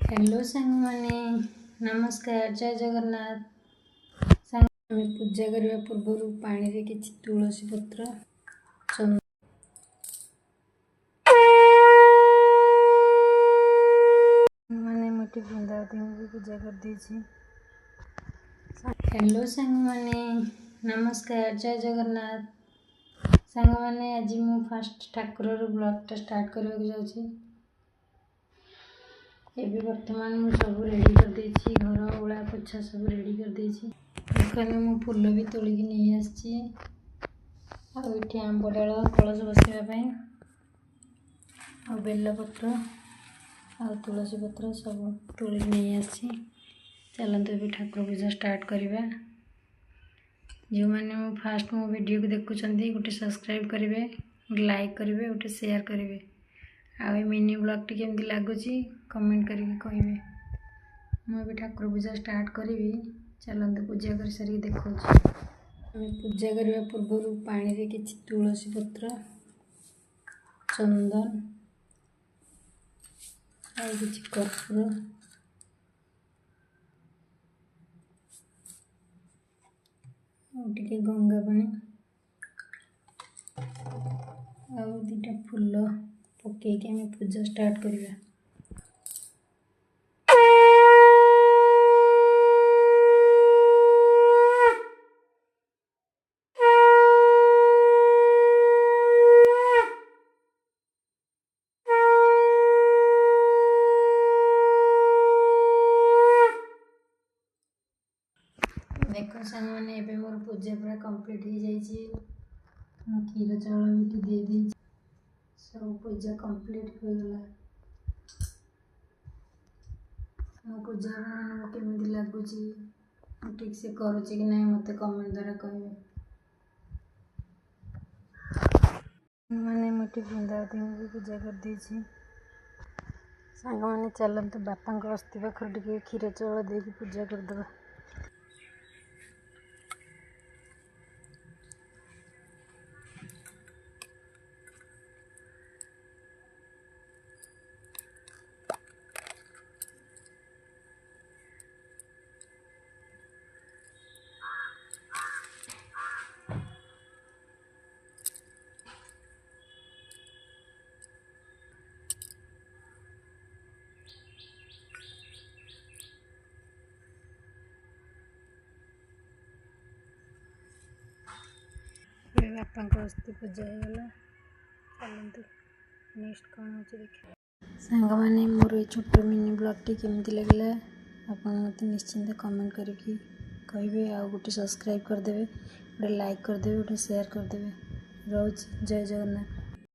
Hello सांग माने नमस्कार जय जगन्नाथ। सांग आमे पूजा करने पूर्व पानी रे किछि तुलसी पत्र चंदन माने मोटी वृंदावती भी पूजा कर दी। हेलो सांग माने नमस्कार जय जगन्नाथ। सांग माने आज मु फास्ट ठाकुर ब्लॉग टा स्टार्ट करबा जाउछि। एबे वर्तमान मु सब रेडी कर देछि, घर ओळा पोछा सब रेडी कर देछि। दुकान मु फूल भी तोली नहीं आछि। आ एठी आंब डाल कलश बसैबा पई आ बेल पत्र आ तुलसी पत्र सब तोली नहीं आछि। चलंतु एबे ठाकुर पूजा स्टार्ट करिबा। जो माने मु फास्ट मो वीडियो को देखुचंदी गोटे सब्सक्राइब करिवे, लाइक करिवे, गोटे शेयर करिवे। आ मिनी ब्लॉग टी केमती लागुची कमेंट करके कहिवे। मु एबे ठाकुर पूजा स्टार्ट करिवी। चलंतु पूजा कर सारी देखौछि। आमे पूजा करबा पूर्व पानी रे किछि तुलसी पत्र चंदन आ किछि कर्पूर टिके गंगा पानी आ दुटा फूल पके के आमे पूजा स्टार्ट करिवा। देखो सांग माने एबे मोर पूजा पूरा कंप्लीट हो जाइछि। मु खीर चावल मिठी दे दी, सब पूजा कंप्लीट हो गला। मो पूजा मन केमिति लागुछि, मु ठीक से करूछि कि नै मते कमेंट द्वारा कहिवे। माने मोटी वृंदावती भी पूजा कर देछि। सांग माने चलंतु बापा को अस्थि पाखर टिके खीर चावल दे के पूजा कर दबा। बापा को अस्थि पूजा हो गला। चलंतु नेक्स्ट कौन होची देखिए। सांग माने मोर छोटो मिनी ब्लॉग टी केमती लागला आपन मते निश्चिंत कमेंट करके कहिवे। आ गोटे सब्सक्राइब कर देबे, गोटे लाइक कर देबे, गोटे शेयर कर देबे। रोज जय जगन्नाथ।